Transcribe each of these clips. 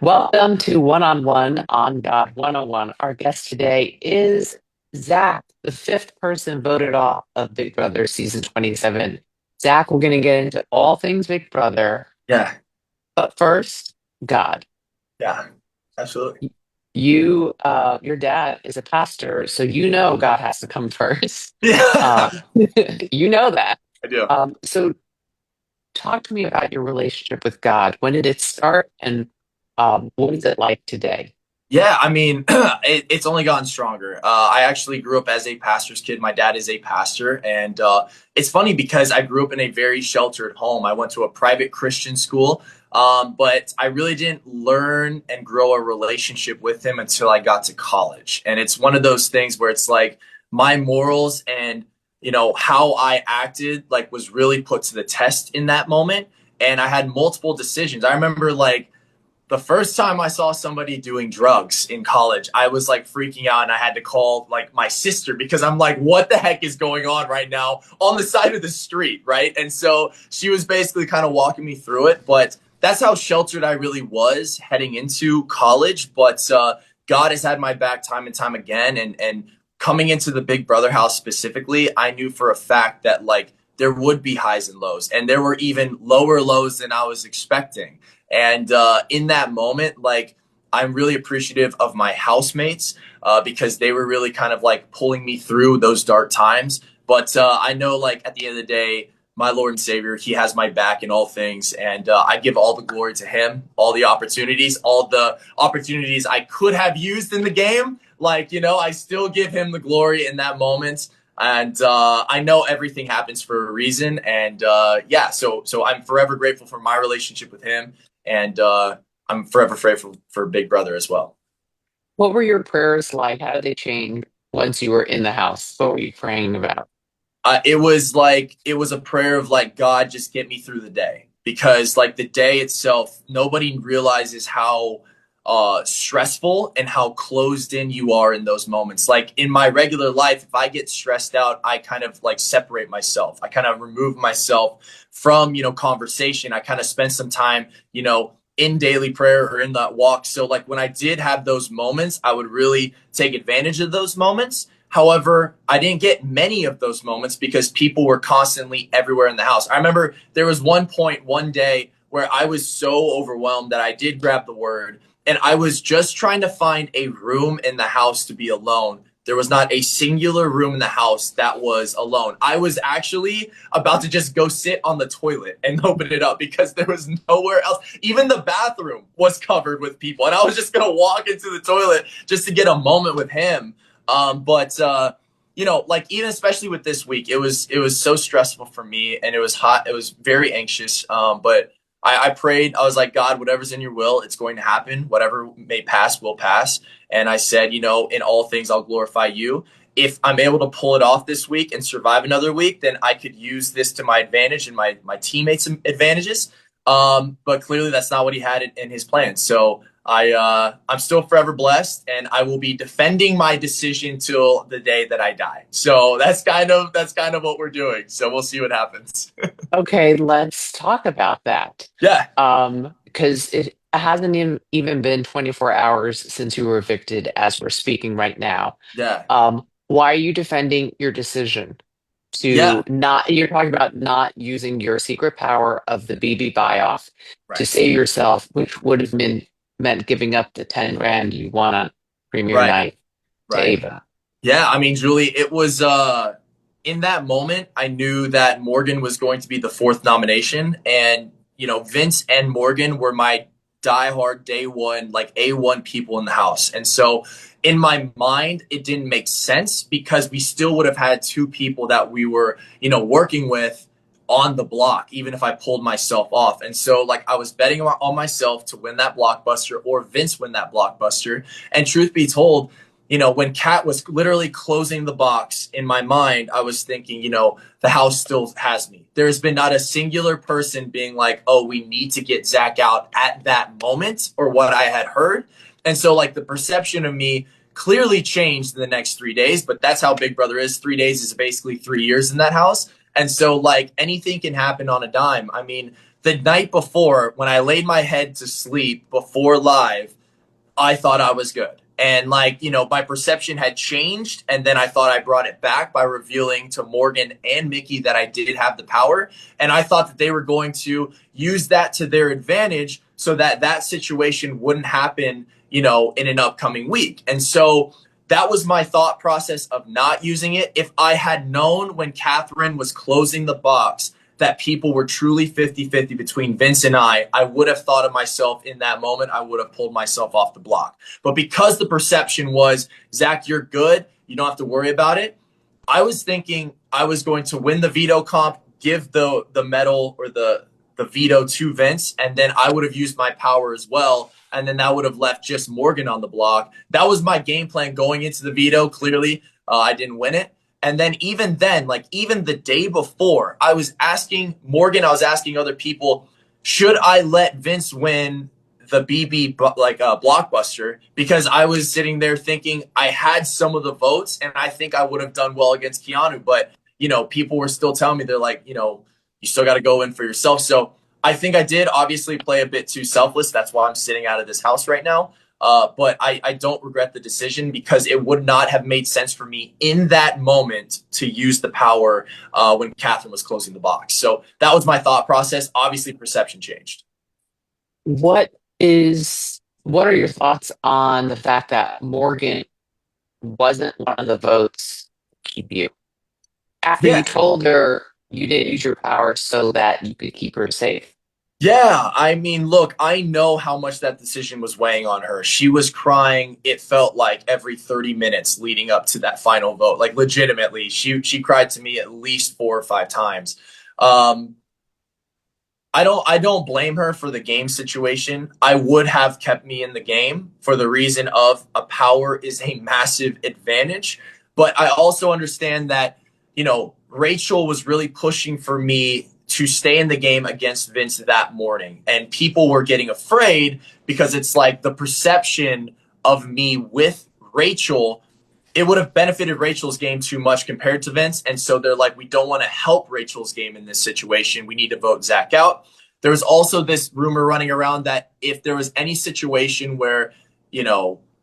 Welcome to One on One on God 101. Our guest today is Zach, the fifth person voted off of Big Brother season 27. Zach, we're going to get into all things Big Brother, Yeah, but first, God. yeah, absolutely. Your dad is a pastor, so you know God has to come first. Yeah, Um, you know that. I do. So talk to me about your relationship with God. When did it start, and what is it like today? Yeah, I mean, it's only gotten stronger. I actually grew up as a pastor's kid. My dad is a pastor, and it's funny because I grew up in a very sheltered home. I went to a private Christian school, but I really didn't learn and grow a relationship with him until I got to college. And it's one of those things where it's like my morals and how I acted like was really put to the test in that moment. And I had multiple decisions. I remember like the first time I saw somebody doing drugs in college, I was like freaking out and I had to call like my sister because I'm like, what the heck is going on right now on the side of the street, right? And so she was basically kind of walking me through it, but that's how sheltered I really was heading into college. But God has had my back time and time again, and coming into the Big Brother house specifically, I knew for a fact that like there would be highs and lows, and there were even lower lows than I was expecting. And in that moment, like I'm really appreciative of my housemates because they were really kind of like pulling me through those dark times. But I know, like at the end of the day, my Lord and Savior, He has my back in all things, and I give all the glory to Him. All the opportunities I could have used in the game, like I still give Him the glory in that moment. And I know everything happens for a reason, and yeah, so I'm forever grateful for my relationship with Him, and I'm forever grateful for Big Brother as well. What were your prayers like? How did they change once you were in the house? What were you praying about? It was a prayer of like, God, just get me through the day, because like the day itself, nobody realizes how stressful and how closed in you are in those moments. Like in my regular life, if I get stressed out, I kind of like separate myself. I kind of remove myself from conversation. I kind of spend some time in daily prayer or in that walk. So like when I did have those moments, I would really take advantage of those moments. However, I didn't get many of those moments because people were constantly everywhere in the house. I remember there was one point one day where I was so overwhelmed that I did grab the word, and I was just trying to find a room in the house to be alone. There was not a singular room in the house that was alone. I was actually about to just go sit on the toilet and open it up because there was nowhere else. Even the bathroom was covered with people. And I was just going to walk into the toilet just to get a moment with him. But like even especially with this week, it was so stressful for me, and it was hot. It was very anxious. But I prayed. I was like, God, whatever's in your will, it's going to happen. Whatever may pass will pass. And I said, in all things, I'll glorify you. If I'm able to pull it off this week and survive another week, then I could use this to my advantage and my teammates' advantages. But clearly, that's not what he had in his plan. So I'm still forever blessed, and I will be defending my decision till the day that I die. So that's kind of what we're doing. So we'll see what happens. Okay, let's talk about that. Yeah, Because it hasn't even been 24 hours since you were evicted as we're speaking right now. yeah, Why are you defending your decision to yeah. not, you're talking about not using your secret power of the BB buy-off to Right, save yourself, which would have meant giving up the 10 grand you won on premiere right, night to right. Ava. Yeah, I mean, Julie, it was in that moment I knew that Morgan was going to be the fourth nomination, and Vince and Morgan were my diehard day one, like A1 people in the house. And so in my mind, it didn't make sense because we still would have had two people that we were, working with on the block, even if I pulled myself off. And so like I was betting on myself to win that blockbuster or Vince win that blockbuster. And truth be told, when Kat was literally closing the box in my mind, I was thinking, the house still has me. There's been not a singular person being like, oh, we need to get Zach out at that moment, or what I had heard. And so, like, the perception of me clearly changed in the next 3 days, but that's how Big Brother is. 3 days is basically 3 years in that house. And so, like, anything can happen on a dime. I mean, the night before, when I laid my head to sleep before live, I thought I was good. And like, my perception had changed. And then I thought I brought it back by revealing to Morgan and Mickey that I did have the power. And I thought that they were going to use that to their advantage so that that situation wouldn't happen, in an upcoming week. And so that was my thought process of not using it. If I had known when Catherine was closing the box that people were truly 50-50 between Vince and I would have thought of myself in that moment. I would have pulled myself off the block. But because the perception was, Zach, you're good, you don't have to worry about it, I was thinking I was going to win the veto comp, give the medal or the veto to Vince, and then I would have used my power as well. And then that would have left just Morgan on the block. That was my game plan going into the veto. Clearly, I didn't win it. And then even then, like even the day before, I was asking Morgan, I was asking other people, should I let Vince win the BB blockbuster? Because I was sitting there thinking I had some of the votes and I think I would have done well against Keanu. But, people were still telling me, they're like, you still got to go in for yourself. So I think I did obviously play a bit too selfless. That's why I'm sitting out of this house right now. But I don't regret the decision because it would not have made sense for me in that moment to use the power when Catherine was closing the box. So that was my thought process. Obviously, perception changed. What are your thoughts on the fact that Morgan wasn't one of the votes to keep you? After you Yeah. told her you didn't use your power so that you could keep her safe. Yeah, I mean, look, I know how much that decision was weighing on her. She was crying, it felt like every 30 minutes leading up to that final vote. Like legitimately, she cried to me at least 4 or 5 times. Um, I don't blame her for the game situation. I would have kept me in the game for the reason of a power is a massive advantage. But I also understand that, Rachel was really pushing for me to stay in the game against Vince that morning. And people were getting afraid because it's like the perception of me with Rachel, it would have benefited Rachel's game too much compared to Vince. And so they're like, we don't want to help Rachel's game in this situation. We need to vote Zach out. There was also this rumor running around that if there was any situation where,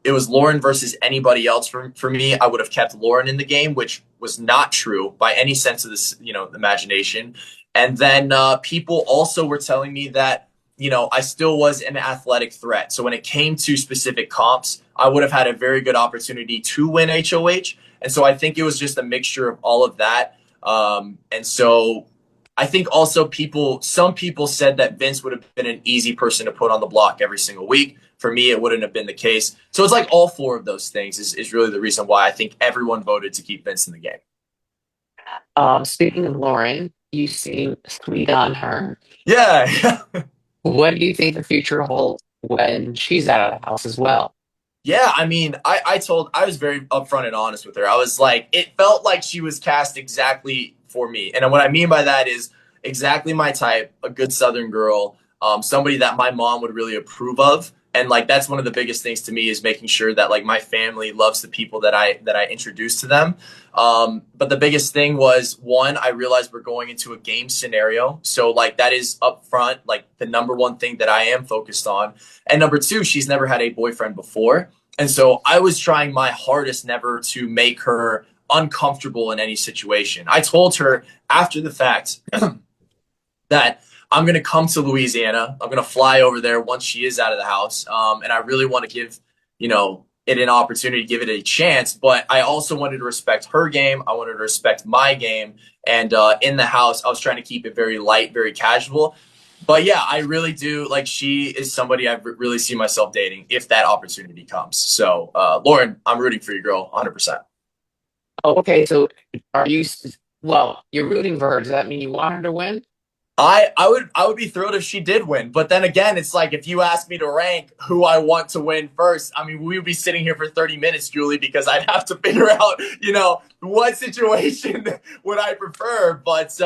it was Lauren versus anybody else for me, I would have kept Lauren in the game, which was not true by any sense of this, imagination. And then people also were telling me that, I still was an athletic threat. So when it came to specific comps, I would have had a very good opportunity to win HOH. And so I think it was just a mixture of all of that. And so I think also some people said that Vince would have been an easy person to put on the block every single week. For me, it wouldn't have been the case. So it's like all four of those things is really the reason why I think everyone voted to keep Vince in the game. Speaking of Lauren, you seem sweet on her. Yeah. What do you think the future holds when she's out of the house as well? Yeah, I mean, I was very upfront and honest with her. I was like, it felt like she was cast exactly for me. And what I mean by that is exactly my type, a good Southern girl, somebody that my mom would really approve of. And like, that's one of the biggest things to me is making sure that like my family loves the people that I introduce to them. But the biggest thing was one, I realized we're going into a game scenario. So like that is upfront, like the number one thing that I am focused on. And number two, she's never had a boyfriend before. And so I was trying my hardest never to make her uncomfortable in any situation. I told her after the fact that I'm going to come to Louisiana. I'm going to fly over there once she is out of the house. And I really want to give, it an opportunity, give it a chance. But I also wanted to respect her game. I wanted to respect my game. And in the house, I was trying to keep it very light, very casual. But yeah, I really do like she is somebody I really see myself dating if that opportunity comes. So, Lauren, I'm rooting for you, girl, 100%. Oh, okay, so are you, well, you're rooting for her. Does that mean you want her to win? I would be thrilled if she did win. But then again, it's like if you ask me to rank who I want to win first, I mean, we would be sitting here for 30 minutes, Julie, because I'd have to figure out, what situation would I prefer. But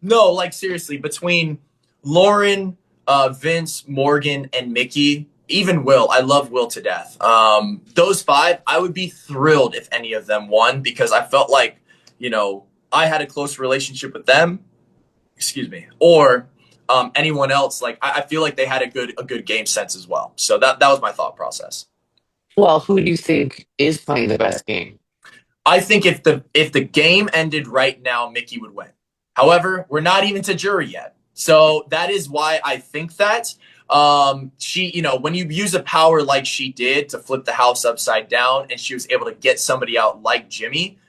no, like seriously, between Lauren, Vince, Morgan, and Mickey, even Will, I love Will to death. Those five, I would be thrilled if any of them won because I felt like, I had a close relationship with them, excuse me, or anyone else, like I feel like they had a good game sense as well. So that was my thought process. Well, who do you think is playing the best game? I think if the game ended right now, Mickey would win. However, we're not even to jury yet, so that is why I think that she, when you use a power like she did to flip the house upside down, and she was able to get somebody out like Jimmy,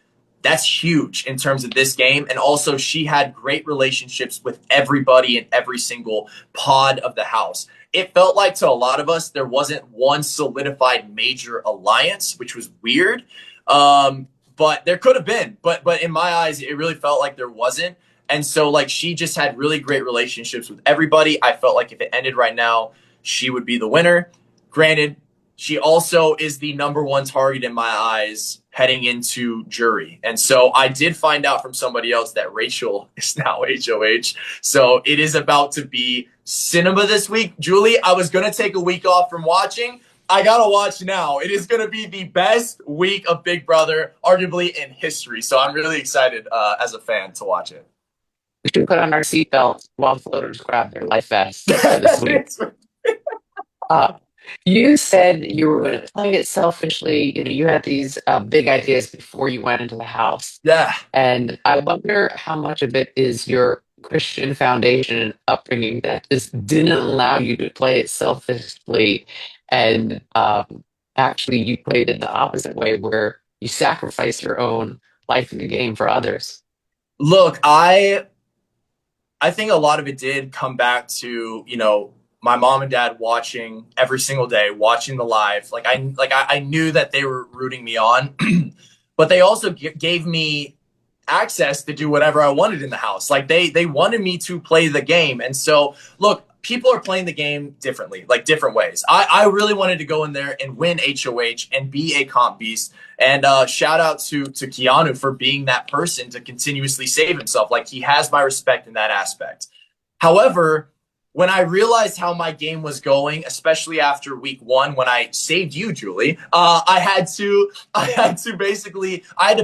that's huge in terms of this game. And also, she had great relationships with everybody in every single pod of the house. It felt like to a lot of us, there wasn't one solidified major alliance, which was weird. But there could have been. But in my eyes, it really felt like there wasn't. And so, like, she just had really great relationships with everybody. I felt like if it ended right now, she would be the winner. Granted, she also is the number one target in my eyes heading into jury. And so I did find out from somebody else that Rachel is now HOH. So it is about to be cinema this week. Julie, I was going to take a week off from watching. I got to watch now. It is going to be the best week of Big Brother, arguably in history. So I'm really excited as a fan to watch it. We should put on our seatbelts while floaters grab their life vests for this week. Uh, you said you were going to play it selfishly. You had these big ideas before you went into the house. Yeah. And I wonder how much of it is your Christian foundation and upbringing that just didn't allow you to play it selfishly. And actually, you played it the opposite way, where you sacrifice your own life in the game for others. Look, I think a lot of it did come back to, my mom and dad watching every single day, watching the live. I knew that they were rooting me on, but they also gave me access to do whatever I wanted in the house. Like they wanted me to play the game. And so, look, people are playing the game differently, like different ways. I really wanted to go in there and win HOH and be a comp beast. And shout out to Keanu for being that person to continuously save himself. Like he has my respect in that aspect. However, when I realized how my game was going, especially after week one, when I saved you, Julie, I had to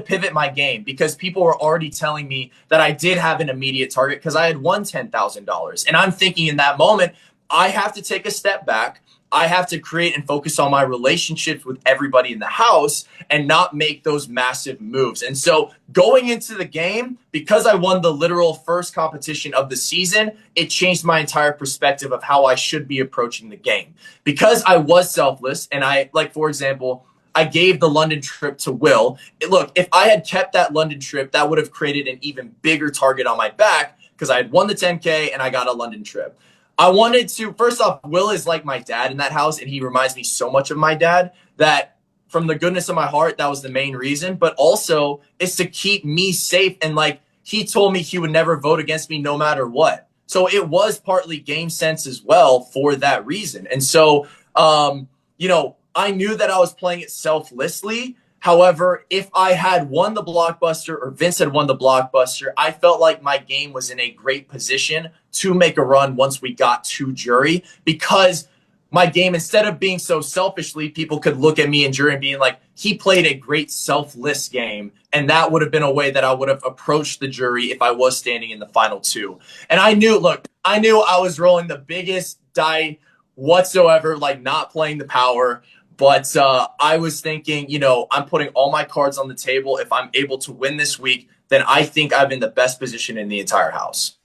pivot my game because people were already telling me that I did have an immediate target because I had won $10,000. And I'm thinking in that moment, I have to take a step back. I have to create and focus on my relationships with everybody in the house and not make those massive moves. And so going into the game, because I won the literal first competition of the season, it changed my entire perspective of how I should be approaching the game. Because I was selfless and for example, I gave the London trip to Will. Look, if I had kept that London trip, that would have created an even bigger target on my back because I had won the 10K and I got a London trip. I wanted to, first off, Will is like my dad in that house, and he reminds me so much of my dad that from the goodness of my heart, that was the main reason. But also, it's to keep me safe. And like he told me he would never vote against me no matter what. So it was partly game sense as well for that reason. And so, I knew that I was playing it selflessly. However, if I had won the blockbuster or Vince had won the blockbuster, I felt like my game was in a great position to make a run once we got to jury because my game, instead of being so selfishly, people could look at me in jury and being like, he played a great selfless game. And that would have been a way that I would have approached the jury if I was standing in the final two. And I knew I was rolling the biggest die whatsoever, like not playing the power. But I was thinking, I'm putting all my cards on the table. If I'm able to win this week, then I think I'm in the best position in the entire house.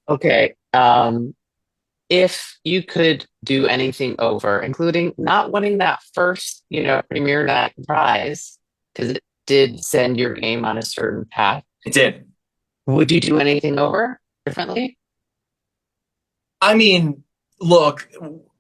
Okay. If you could do anything over, including not winning that first, Premier Night prize, because it did send your game on a certain path, It did. would you do anything over differently? I mean, look,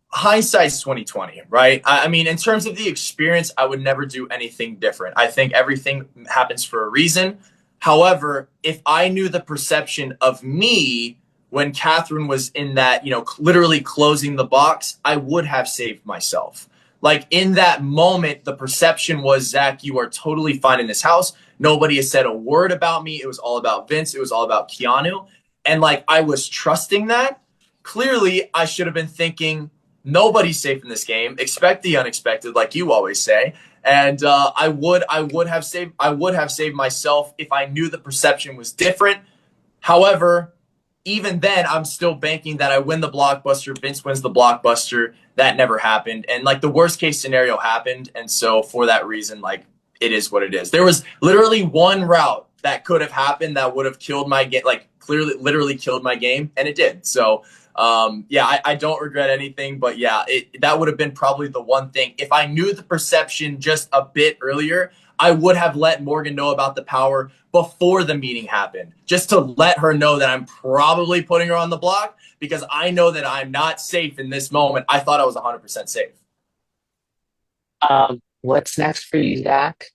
hindsight's 2020, right? I mean, in terms of the experience, I would never do anything different. I think everything happens for a reason. However, if I knew the perception of me when Catherine was in that, literally closing the box, I would have saved myself. Like in that moment, the perception was, Zach, you are totally fine in this house. Nobody has said a word about me. It was all about Vince. It was all about Keanu. And like I was trusting that. Clearly, I should have been thinking, nobody's safe in this game. Expect the unexpected, like you always say. And I would have saved myself if I knew the perception was different. However, even then, I'm still banking that I win the blockbuster. Vince wins the blockbuster. That never happened. And like the worst case scenario happened. And so for that reason, like it is what it is. There was literally one route that could have happened that would have killed my game, like clearly, literally killed my game. And it did. So, yeah, I don't regret anything, but yeah, that would have been probably the one thing. If I knew the perception just a bit earlier, I would have let Morgan know about the power before the meeting happened, just to let her know that I'm probably putting her on the block because I know that I'm not safe in this moment. I thought I was 100% safe. What's next for you, Zach?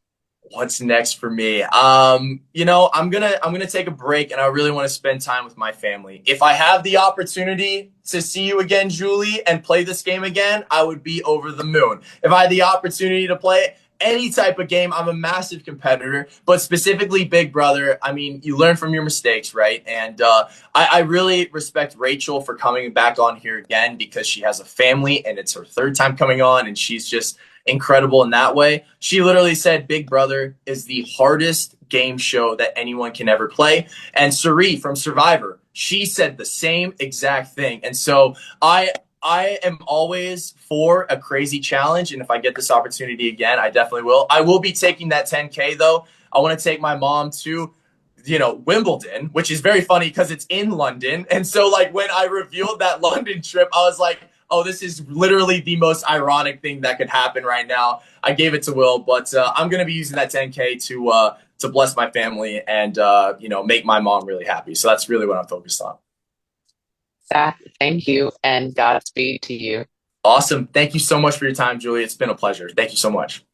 What's next for me? I'm gonna take a break, and I really want to spend time with my family. If I have the opportunity to see you again, Julie, and play this game again, I would be over the moon. If I had the opportunity to play any type of game, I'm a massive competitor, but specifically Big Brother. I mean, you learn from your mistakes, right? And I really respect Rachel for coming back on here again because she has a family and it's her third time coming on, and she's just incredible in that way. She literally said Big Brother is the hardest game show that anyone can ever play. And Suri from Survivor, she said the same exact thing. And so I am always for a crazy challenge, and if I get this opportunity again, I definitely will. I will be taking that 10K though. I want to take my mom to Wimbledon, which is very funny because it's in London. And so like when I revealed that London trip, I was like, oh, this is literally the most ironic thing that could happen right now. I gave it to Will, but I'm gonna be using that 10K to bless my family and make my mom really happy. So that's really what I'm focused on. Zach, thank you and Godspeed to you. Awesome. Thank you so much for your time, Julie. It's been a pleasure. Thank you so much.